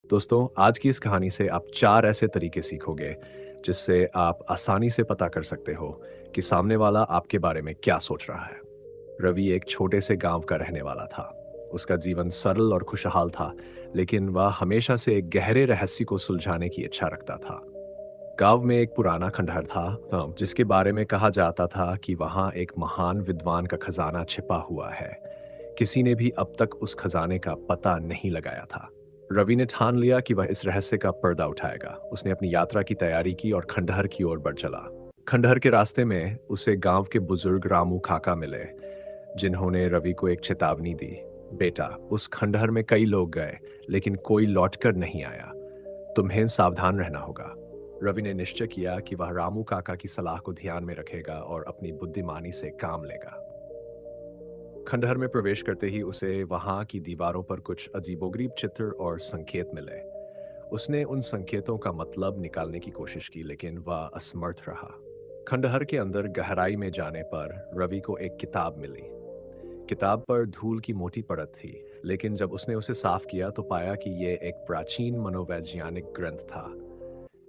दोस्तों, आज की इस कहानी से आप 4 ऐसे तरीके सीखोगे, जिससे आप आसानी से पता कर सकते हो कि सामने वाला आपके बारे में क्या सोच रहा है। रवि एक छोटे से गांव का रहने वाला था। उसका जीवन सरल और खुशहाल था, लेकिन वह हमेशा से एक गहरे रहस्य को सुलझाने की इच्छा रखता था। गांव में एक पुराना खंडहर था, जिसके बारे में कहा जाता था कि वहां एक महान विद्वान का खजाना छिपा हुआ है। किसी ने भी अब तक उस खजाने का पता नहीं लगाया था। रवि ने ठान लिया कि वह इस रहस्य का पर्दा उठाएगा। उसने अपनी यात्रा की तैयारी की और खंडहर की ओर बढ़ चला। खंडहर के रास्ते में उसे गांव के बुजुर्ग रामू काका मिले, जिन्होंने रवि को एक चेतावनी दी। बेटा, उस खंडहर में कई लोग गए, लेकिन कोई लौटकर नहीं आया। तुम्हें सावधान रहना होगा। रवि ने निश्चय किया कि वह रामू काका की सलाह को ध्यान में रखेगा और अपनी बुद्धिमानी से काम लेगा। खंडहर में प्रवेश करते ही उसे वहां की दीवारों पर कुछ अजीबोगरीब चित्र और संकेत मिले। उसने उन संकेतों का मतलब निकालने की कोशिश की, लेकिन वह असमर्थ रहा। खंडहर के अंदर गहराई में जाने पर रवि को एक किताब मिली। किताब पर धूल की मोटी परत थी, लेकिन जब उसने उसे साफ किया तो पाया कि यह एक प्राचीन मनोवैज्ञानिक ग्रंथ था।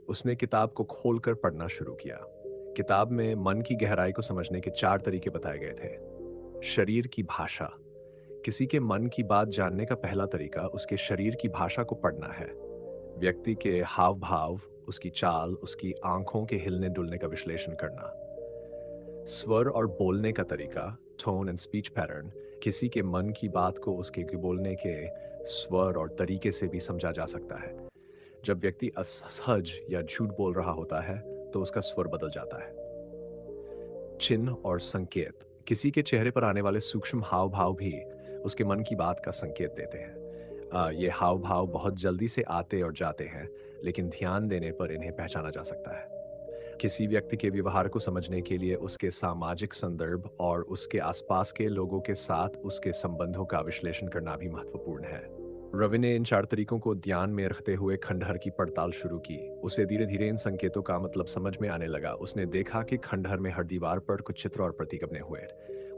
उसने किताब को खोलकर पढ़ना शुरू किया। किताब में मन की गहराई को समझने के 4 तरीके बताए गए थे। शरीर की भाषा। किसी के मन की बात जानने का पहला तरीका उसके शरीर की भाषा को पढ़ना है। व्यक्ति के हाव भाव, उसकी चाल, उसकी आंखों के हिलने डुलने का विश्लेषण करना। स्वर और बोलने का तरीका, टोन एंड स्पीच पैटर्न। किसी के मन की बात को उसके बोलने के स्वर और तरीके से भी समझा जा सकता है। जब व्यक्ति असहज या झूठ बोल रहा होता है तो उसका स्वर बदल जाता है। चिन्ह और संकेत। किसी के चेहरे पर आने वाले सूक्ष्म हाव भाव भी उसके मन की बात का संकेत देते हैं। ये हाव भाव बहुत जल्दी से आते और जाते हैं, लेकिन ध्यान देने पर इन्हें पहचाना जा सकता है। किसी व्यक्ति के व्यवहार को समझने के लिए उसके सामाजिक संदर्भ और उसके आसपास के लोगों के साथ उसके संबंधों का विश्लेषण करना भी महत्वपूर्ण है। रवि ने इन 4 तरीकों को ध्यान में रखते हुए खंडहर की पड़ताल शुरू की। उसे धीरे धीरे इन संकेतों का मतलब समझ में आने लगा। उसने देखा कि खंडहर में हर दीवार पर कुछ चित्र और प्रतीक बने हुए।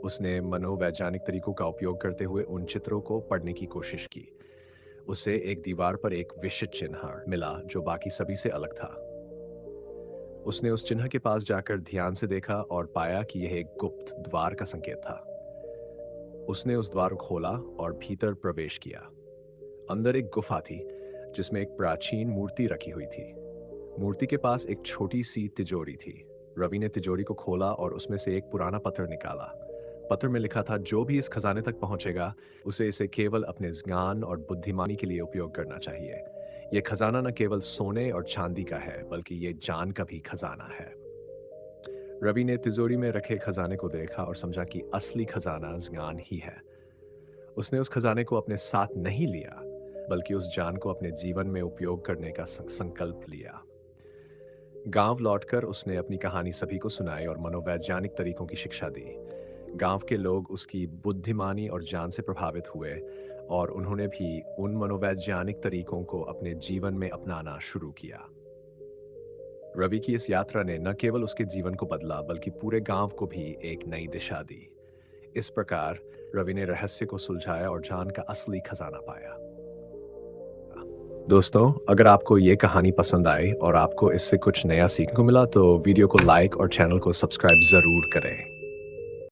उसने मनोवैज्ञानिक तरीकों का उपयोग करते हुए उन चित्रों को पढ़ने की कोशिश की। उसे एक दीवार पर एक विशिष्ट चिन्ह मिला जो बाकी सभी से अलग था। उसने उस चिन्ह के पास जाकर ध्यान से देखा और पाया कि यह एक गुप्त द्वार का संकेत था। उसने उस द्वार को खोला और भीतर प्रवेश किया। अंदर एक गुफा थी, जिसमें एक प्राचीन मूर्ति रखी हुई थी। मूर्ति के पास एक छोटी सी तिजोरी थी। रवि ने तिजोरी को खोला और उसमें से एक पुराना पत्र निकाला। पत्र में लिखा था, जो भी इस खजाने तक पहुंचेगा उसे इसे केवल अपने ज्ञान और बुद्धिमानी के लिए उपयोग करना चाहिए। यह खजाना न केवल सोने और चांदी का है, बल्कि यह जान का भी खजाना है। रवि ने तिजोरी में रखे खजाने को देखा और समझा कि असली खजाना ज्ञान ही है। उसने उस खजाने को अपने साथ नहीं लिया, बल्कि उस जान को अपने जीवन में उपयोग करने का संकल्प लिया। गांव लौटकर उसने अपनी कहानी सभी को सुनाई और मनोवैज्ञानिक तरीकों की शिक्षा दी। गांव के लोग उसकी बुद्धिमानी और जान से प्रभावित हुए और उन्होंने भी उन मनोवैज्ञानिक तरीकों को अपने जीवन में अपनाना शुरू किया। रवि की इस यात्रा ने न केवल उसके जीवन को बदला, बल्कि पूरे गांव को भी एक नई दिशा दी। इस प्रकार रवि ने रहस्य को सुलझाया और जान का असली खजाना पाया। दोस्तों, अगर आपको ये कहानी पसंद आई और आपको इससे कुछ नया सीखने को मिला तो वीडियो को लाइक और चैनल को सब्सक्राइब जरूर करें।